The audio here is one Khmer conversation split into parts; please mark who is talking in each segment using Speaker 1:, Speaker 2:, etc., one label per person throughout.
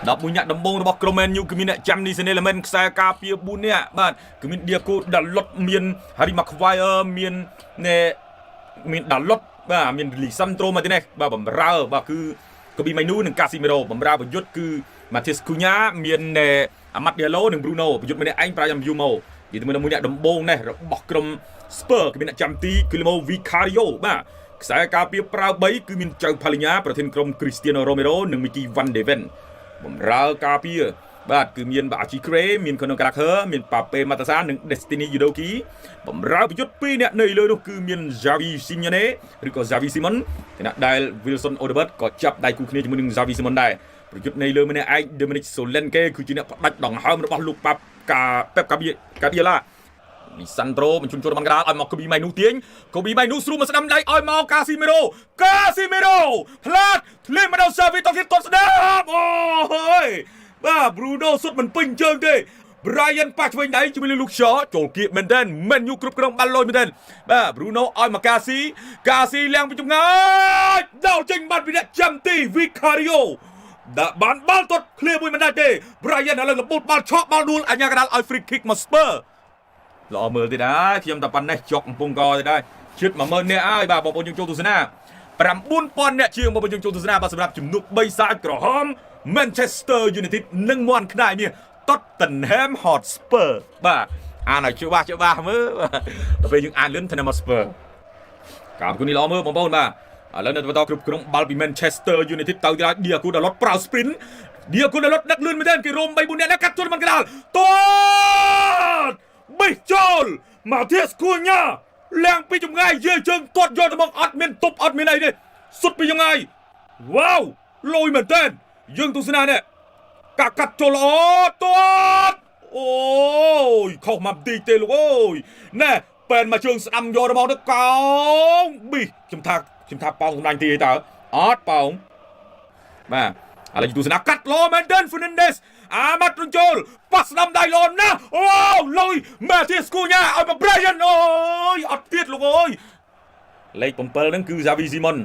Speaker 1: đọc mũi nhạc đầm bông bọc comment như cái mình chăm đi xem là mình xe cà phê bún nè bạn cái mình dia cô đặt lót miền Harry Maguire miền nè miền đặt lót và miền Lisandro mà thế này và bấm ra và cứ có bị Mainu nâng Casemiro bấm ra và dốt cứ Matheus Cunha miền nè Amad Diallo nâng Bruno và dốt miền anh Bryan Mbeumo vậy thì mình mũi nhạc đầm bông này rồi bọc cầm Spurs cái mình chăm tí Guillermo Vicario ba xe cà phê prao bấy cứ miền châu Palhinhaประเทศกรม Cristiano Romero និង Mickey Van de Ven បំរើការពារបាទគឺមានបាជីក្រេមានខុនកាឡាខឺមានប៉ាប៉េម៉ាតាសានិង Destiny Udogie បំរើប្រយុទ្ធ2នាក់នៅលើនោះគឺមាន Xavi Simone ឬក៏ Xavi Simon ខណៈដែល Wilson Odobert ក៏ចាប់ដៃគូគ្នាជាមួយនឹង Xavi Simon ដែរប្រយុទ្ធនៅលើម្នាក់ឯង Dominic Solanke គឺជាអ្នកផ្ដាច់ដង្ហើមរបស់លោកប៉ាប់Pep Guardiola Lisandro បញ្ជូនចូលមកកណ្ដាលឲ្យមក Kobe Mainu ទាញ Kobe Mainu ស្រួលមកស្ដាំដៃឲ្យមក Casemiro ផ្លាតធ្លាក់មកដល់ Xavi តោះទៀតគាត់ស្ដាប់អូយបាទ Bruno សុទ្ធមិនពេញជើងទេ Brian ប៉ះឆ្វេងដៃជាមួយនឹង Luke Shaw ចូលគៀកមែនទែន Man U គ្រប់គ្រងបាល់លយមែនទែនបាទ Bruno ឲ្យមក Kasi លាងពីចម្ងាយដល់ចេញបាត់ពីអ្នកចាំទី Vicario ដាក់បានបាល់ទាត់ឃ្លៀមួយមិនដាច់ទេ Brian ឥឡូវលបូតបាល់ឆក់បាល់ដួលអញ្ញាកណ្ដាលឲ្យ free kick មក Spurs ល្អមើលទៀតដែរខ្ញុំតែប៉ុណ្ណេះចុកកំពុងកទៀតដែរជិត10000នាក់ហើយបាទបងប្អូនយើងចូលទស្សនា 9000 នាក់ជាងបងប្អូនយើងចូលទស្សនាបាទសម្រាប់ជំនួប3សាច់ក្រហម Manchester United និងមន់ខ្នាយមាស Tottenham Hotspur បាទអានឲ្យច្បាស់មើលដល់ពេលយើងអានលឿន Tottenham Hotspur ការប្រគួតនេះល្អមើលបងប្អូនបាទឥឡូវនៅបន្តគ្រប់គ្រងបាល់ពី Manchester United ទៅទៀត Diego Dalot ប្រើ sprint Diego Dalot ដឹកលឿនមែនទែនគេរំ 3-4 នាក់កាត់ជន់មិនកណ្ដាលទាត់បេះចូលមកទៀតស្គួរញ៉ាលាងពីចម្ងាយយើជើងទាត់យកទៅមកអត់មានទប់អត់មានអីទេសុទ្ធពីចម្ងាយវ៉ាវលយមែនតើយើងទស្សនានេះកាត់ចូលល្អទាត់អូយខុសមកបន្តិចទេលោកអើយណែបែនមកជើងស្ដាំយកទៅមកទៅកោងប៊ីខ្ញុំថាប៉ោងសម្លាញ់ទីអីតើអត់ប៉ោងបាទឥឡូវទស្សនាកាត់ល្អមែនតើ Fernandes អាម៉ាត់រំចូលប៉ះស្ដាំដៃល្អណាស់អូលុយម៉ាធីសគូញ៉ាឲ្យមក Brian អូយអត់ទៀតលោកអើយលេខ7ហ្នឹងគឺ Xavi Simon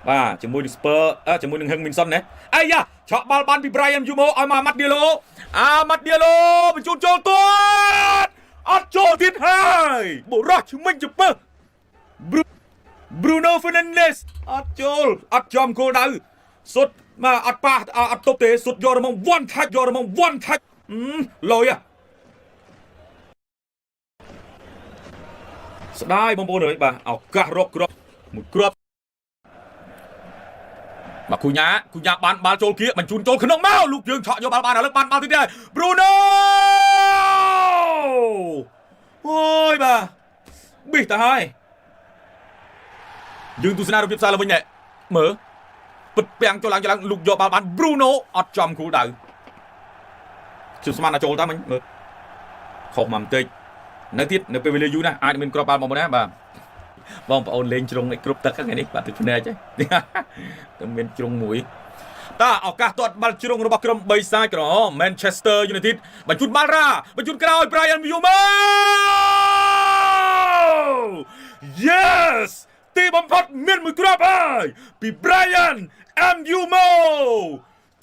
Speaker 1: បាទជាមួយនឹង Spurs ជាមួយនឹង Heung-min Son ណាអាយ៉ាឆក់បាល់បានពី Brian Mbeumo ឲ្យមក Amad Diallo បញ្ជូនចូលទាត់អត់ចូលទៀតហើយបុរសឈ្មិញចំពើ Bruno Fernandes អត់ចូលអត់ចំគោលដៅសុទ្ធមកអត់ប៉ះអត់ទប់ទេសុទ្ធយករំង one touch យករំង one touch លយស្ដាយបងប្អូនអើយបាទឱកាសរកគ្រាប់មួយគ្រាប់មកគូញ៉ាបានបាល់ចូលគៀកបញ្ជូនចូលក្នុងមកលោកយើងឆក់យកបាល់បានឥឡូវបានបាល់ទៀតដែរ Bruno អូយបាទប៊ីសទៅហើយយើងទស្សនារបៀបសាឡើងវិញមើលពិតពាំងចូលឡើងលោកយកបាល់បាន Bruno អត់ចំគូលដៅខ្ញុំស្មានតែចូលតាមមិញមើលខុសមកបន្តិចនៅទៀតនៅពេលវេលាយូរណាស់អាចមានគ្រាប់បាល់មកណាបាទបងប្អូនលេងជ្រុងគ្រប់ទឹកហ្នឹងនេះបាទទឹកភ្នែកហ៎តែមានជ្រុងមួយតើឱកាសទាត់បាល់ជ្រុងរបស់ក្រុម3សាយក្រហម Manchester United បញ្ជូនបាល់បញ្ជូនក្រោយ Brian Mbeumo Yes ទីបំផុតមានមួយគ្រាប់ហើយពី Brian Mbeumo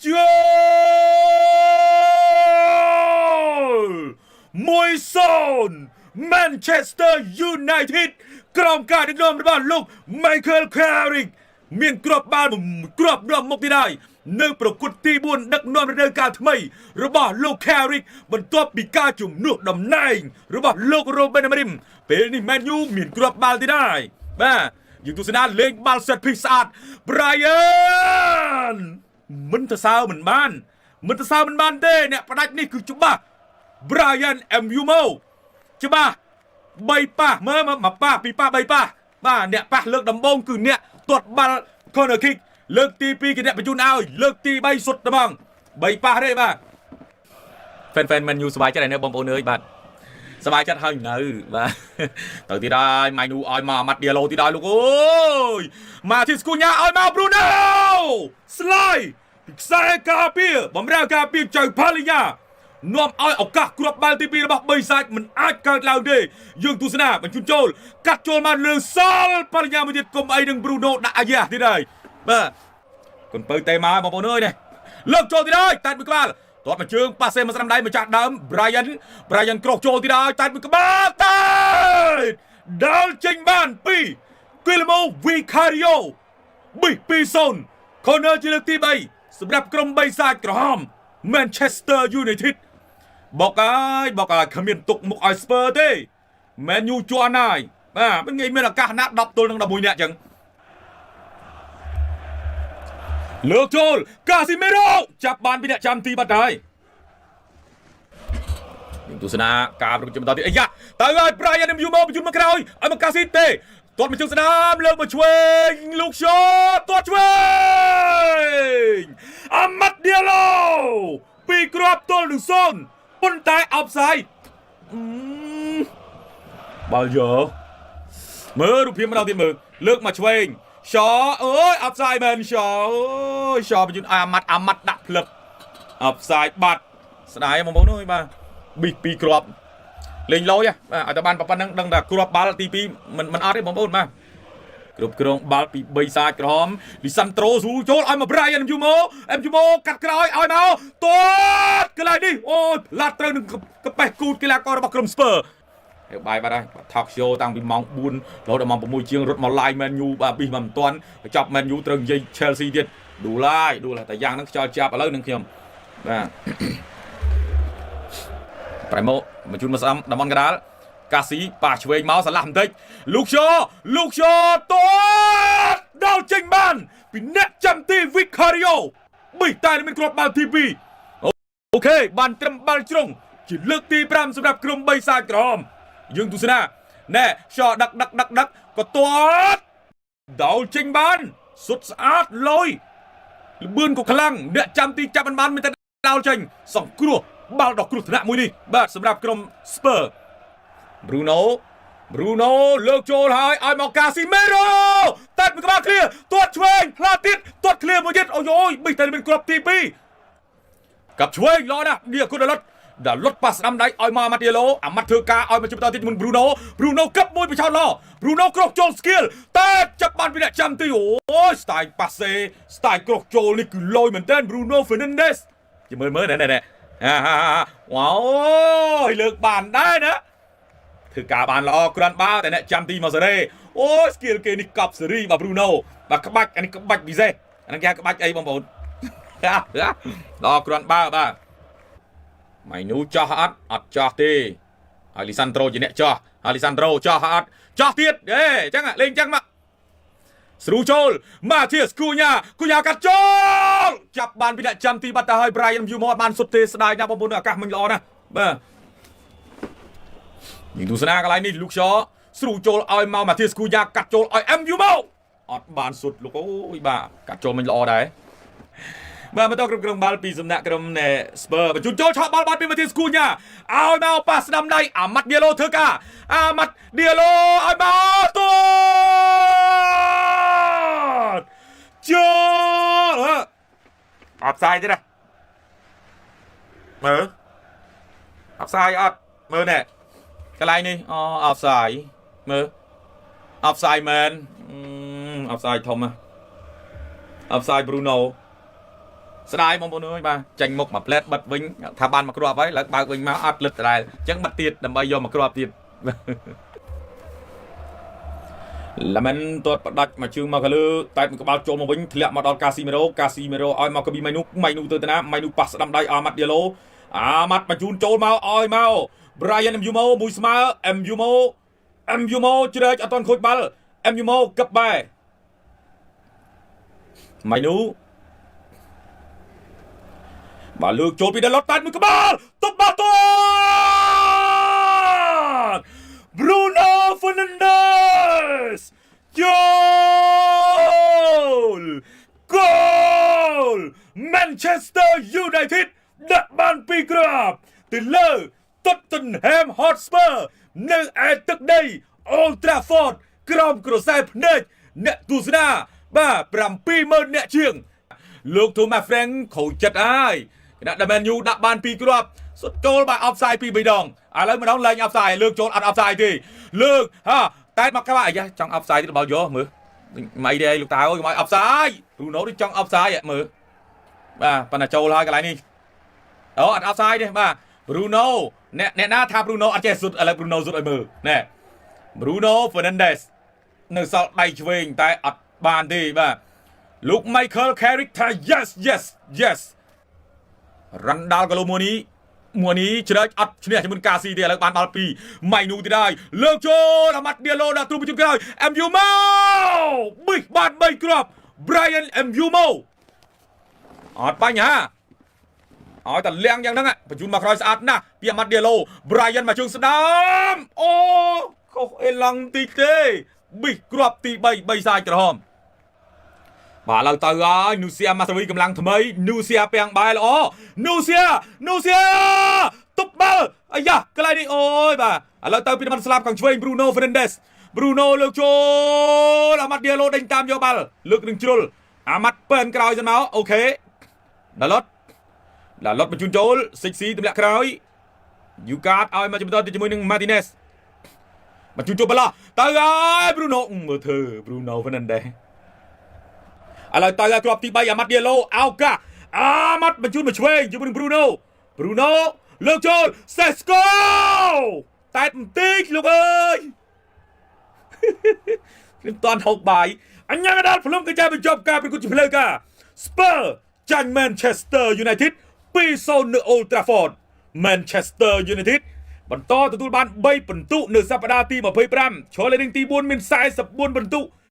Speaker 1: ចូល1-0 Manchester United ក្រោមការដឹកនាំរបស់លោក Michael Carrick មានគ្រាប់បាល់គ្រាប់នាំមុខទៀតហើយនៅប្រកួតទី4ដឹកនាំរដូវកាលថ្មីរបស់លោក Carrick បន្ទាប់ពីការជំនួសតំណែងរបស់លោក Ruben Amorim ពេលនេះ Man U មានគ្រាប់បាល់ទៀតហើយបាទយើងទស្សនាលេងបាល់ set piece ស្អាត Brian មិនទៅសើមិនបានទេអ្នកផ្ដាច់នេះគឺច្បាស់ Brian Mbeumo ច្បាស់3ប៉ះមើលមកប៉ះពីប៉ះ3ប៉ះបាទអ្នកប៉ះលើកដំបូងគឺអ្នកទាត់បាល់ corner kick លើកទី2គឺអ្នកបញ្ជូនឲ្យលើកទី3សុទ្ធត្មង3ប៉ះទេបាទ fan Man U សប្បាយចិត្តហើយនៅបងប្អូនអើយបាទសប្បាយចិត្តហើយនៅបាទទៅទៀតហើយម៉ៃនូឲ្យមក Amad Diallo ទៀតហើយលោកអើយមកទីស្គូញ៉ាឲ្យមក Bruno slide ពីខ្សែការពារបម្រើការពារចៅ Palhinha នាំឲ្យឱកាសគ្រាប់បាល់ទី2របស់3សាច់មិនអាចកើតឡើងទេយើងទស្សនាបញ្ជូនចូលកាត់ចូលមកលើសល់ Palhinha មួយទៀតកុំអីនឹង Bruno ដាក់អាយ៉ាទៀតហើយបាទកូនបើទេមកបងប្អូនអើយនេះ លើកចូលទីដែរតែមួយក្បាលទាត់មកជើងប៉ាសេមកស្ដាំដៃមកចាស់ដើម Brian ក្រោកចូលទីដែរតែមួយក្បាលតែដល់ចេញបានពីGuillermo Vicario 2-0 corner ជាលើកទី3សម្រាប់ក្រុមបិសាចក្រហម Manchester United បកហើយគ្មានទុកមុខឲ្យ Spurs ទេ Man U ជាន់ហើយបាទមិនងាយមានឱកាសណា10ទល់នឹង11នាក់អញ្ចឹងលើកចូល Casemiro ចាប់បានពីអ្នកចាំទីបាត់ហើយទស្សនាការប្រកួតបន្តទៀតអាយ៉ាតើហើយ Brian Mbeumo បញ្ជូនមកក្រោយឲ្យមក Casemiro ទេទាត់មកជើងស្ដាមលើកមកឆ្វេងលោកឈោទាត់ឆ្វេង Amad Diallo ពីគ្រាប់ទល់នឹង0ប៉ុន្តែ offside បាល់យកមើលរូបភាពម្ដងទៀតមើលលើកមកឆ្វេងShaw អើយ offside មែនShaw អើយShaw បញ្ជូនអាម៉ាត់ដាក់ផ្លឹក offside បាត់ស្ដាយបងប្អូនអើយបាទប៊ី2គ្រាប់លេងលយឲ្យតែបានប៉ុណ្ណឹងដឹងថាគ្រាប់បាល់ទី2មិនអត់ទេបងប្អូនបាទគ្រប់គ្រងបាល់ពី3សាច់ក្រហមលីសាន់ត្រូស៊ូចូលឲ្យមក Brian Mbeumo កាត់ក្រោយឲ្យមកទាត់កន្លែងនេះអូយផ្លាត់ត្រូវនឹងកប៉េះគូតកីឡាកររបស់ក្រុម Spurs ហើយបាយបាត់ហើយថកshowតាំងពីម៉ោង4រហូតដល់ម៉ោង6ជាងរត់មក live Man U បាទពីមិនទាន់ចប់ Man U ត្រូវនិយាយ Chelsea ទៀតឌូឡាតែយ៉ាងហ្នឹងខ្យល់ចាប់ឥឡូវនឹងខ្ញុំបាទប្រៃម៉ូបញ្ជូនមកស្ដាំតំបន់កណ្ដាលកាស៊ីប៉ាឆ្វេងមកឆ្លាស់បន្តិចលូកឈូទាត់ដល់ចេញបានពីអ្នកចាំទី Vicario តែមានគ្រាប់បាល់ទី2អូខេបានត្រឹមបាល់ជ្រុងជាលើកទី5សម្រាប់ក្រុមបិសាចក្រហមយើងទស្សនាណែShawដឹកក៏ទាត់ដល់ចេញបានសុទ្ធស្អាតលយល្បឿនក៏ខ្លាំងអ្នកចាំទីចាប់បានមានតែដល់ចេញសង្គ្រោះបាល់ដ៏គ្រោះថ្នាក់មួយនេះបាទសម្រាប់ក្រុម Spurs Bruno លើកចូលហើយឲ្យមក Casemiro តែមួយក្បាលឃ្លៀទាត់ឆ្វេងផ្លាទៀតទាត់ឃ្លៀមួយទៀតអូយប៊ីតែមានគ្រាប់ទី2កាប់ឆ្វេងល្អណាស់នេះគុណដល់លុតប៉ាស្ដាំដៃឲ្យមកអាម៉ាត់ឌីឡូអាម៉ាត់ធ្វើការឲ្យមកជិះបន្តទៀតមុន Bruno កាប់មួយបិឆោតល្អ Bruno ក្រោកចូល skill តែចាប់បានពីអ្នកចាំទីអូយ style passe style ក្រោកចូលនេះគឺលយមែនទែន Bruno Fernandes ជិះមើលណែវ៉ាវលើកបានដែរណាធ្វើការបានល្អក្រាន់បាល់តែអ្នកចាំទីមកសេរីអូយ skill គេនេះកប់សេរីបាទ Bruno បាទក្បាច់អានេះក្បាច់ពិសេសអានេះគេក្បាច់អីបងប្អូនល្អក្រាន់បាល់បាទម៉ៃនូចោះអត់ចោះទេហើយលីសាន់ត្រូជាអ្នកចោះហើយលីសាន់ត្រូចោះអត់ចោះទៀតអញ្ចឹងលេងអញ្ចឹងមកស្រូចូលម៉ាធៀសគូញ៉ាកាត់ចូលចាប់បានពីអ្នកចាំទីបាត់ទៅហើយ Brian Mbeumo អត់បានសុទ្ធទេស្ដាយណាស់បងប្អូនឱកាសមិញល្អណាស់បាទយើងទស្សនាកន្លែងនេះលោកShawស្រូចូលឲ្យមកម៉ាធៀសគូញ៉ាកាត់ចូលឲ្យ Mbeumo អត់បានសុទ្ធលោកអូយបាទកាត់ចូលមិញល្អដែរបាទមកតគ្រប់គ្រងបាល់ពីសំណាក់ក្រុមនៃ Spurs បញ្ជូនចូលឆក់បាល់បាត់ពីម៉ាធៀសគូញ៉ាឲ្យមកប៉ាស្ដាំដៃអាម៉ាត់ឌីឡូធ្វើការអាម៉ាត់ឌីឡូឲ្យមកទូចូលអបសាយទៀតណាមើលអបសាយអត់មើលណែកន្លែងនេះអបសាយមើលអបសាយមែនអបសាយធំណាអបសាយ Bruno ស្ដាយបងប្អូនអើយបាទចាញ់មុខមកផ្លែតបិទវិញថាបានមកគ្រាប់ហើយឡើងបើកវិញមកអត់លឹតដដែលអញ្ចឹងបិទទៀតដើម្បីយកមកគ្រាប់ទៀតឡាមិនទាត់ផ្ដាច់មកជើងមកកលើតែក្បាលចូលមកវិញធ្លាក់មកដល់ Casemiro ឲ្យមកកប៊ីម៉ៃនូទៅតាណាម៉ៃនូប៉ាស្ដាំដៃអាម៉ាត់ឌីឡូអាម៉ាត់បញ្ជូនចូលមកឲ្យមក Brian Mbeumo មួយស្មើ Mbeumo ជ្រែកអត់ទាន់ខូចបាល់ Mbeumo កឹបបែម៉ៃនូបាល់លើកចូលពីដល់ឡតតែមួយក្បាលទប់បាល់ទាត់ Bruno Fernandes goal Manchester United ដាក់បាន2គ្រាប់ទៅលើ Tottenham Hotspur នៅឯទឹកដី Old Trafford ក្រោមក្រសែភ្នែកអ្នកទស្សនាបាទ 70000 អ្នកជាងលោក Thomas Frank ខូចចិត្តហើយគណៈ Man U ដាក់បាន2គ្រាប់សុទ្ធចូលបាទ offside 2 3ដងឥឡូវម្ដងលែង offside លើកចូលអត់ offside ទេលើកតែមកក្បាលអាយ៉ាចង់ offside ទៀតបើយកមើលមិនអីទេលោកតាអើយកមក offside Bruno នេះចង់ offside មើល ប៉ុន្តែចូលហើយកន្លែងនេះអូអត់ offside ទេបាទ Bruno អ្នកណាថា Bruno អត់ចេះសុទ្ធឥឡូវ Bruno សុទ្ធឲ្យមើលណែ Bruno Fernandes នៅសល់ដៃឆ្វេងតែអត់បានទេបាទលោក Michael Carrick ថា yes រ៉ាន់ដាល់កាឡូមួនេះជ្រើចអត់ឈ្នះជាមួយកាស៊ីទេឥឡូវបានដល់2ម៉ៃនូទីដែរលើកចូលអាម៉ាត់ឌៀឡូដល់ទ្រូបជុំក្រោយ MUMO ប៊ីសបាន3គ្រាប់ Brian MUMO អត់បញ្ហាឲ្យតែលៀងយ៉ាងហ្នឹងបញ្ជូនមកក្រោយស្អាតណាស់ពីអាម៉ាត់ឌៀឡូ Brian មកជើងស្ដាមអូខុសអេឡង់តិចទេប៊ីសគ្រាប់ទី3សាយក្រហមបាទឥឡូវទៅហើយនូសៀម៉ាសាវីកម្លាំងថ្មីនូសៀពាំងបែល្អនូសៀទប់បាល់អាយ៉ាកន្លែងនេះអូយបាទឥឡូវទៅពីมันស្លាប់ខាងឆ្វេង Bruno Fernandes Bruno លើកចូលអាម៉ាត់ឌៀឡូដេញតាមយកបាល់លើកនឹងជ្រុលអាម៉ាត់ប៉ែនក្រោយសិនមកអូខេដាឡុតបញ្ជូនចូលស៊ីទម្លាក់ក្រោយយូកាតឲ្យមកជំទាស់ទៅជាមួយនឹង Martinez បញ្ជូនចូលបាល់ទៅហើយ Bruno មើលធ្វើ Bruno Fernandes ឥឡូវទៅគ្រាប់ទី3អាម៉ាត់ឌៀឡូអោកាអាម៉ាត់បញ្ជូនមកឆ្វេងជាមួយនឹង Bruno លើកចូល Sesko តែបន្តិចលោកអើយខ្ញុំតន់ហូបបាយអញ្ញាដល់ភ្លុំក៏ចាំបញ្ចប់ការប្រកួតជាផ្លូវការ Spurs ចាញ់ Manchester United 2-0 នៅ Old Trafford Manchester United បន្តទទួលបាន3ពិន្ទុនៅសប្តាហ៍ទី25ឈរលេខទី4មាន44ពិន្ទុ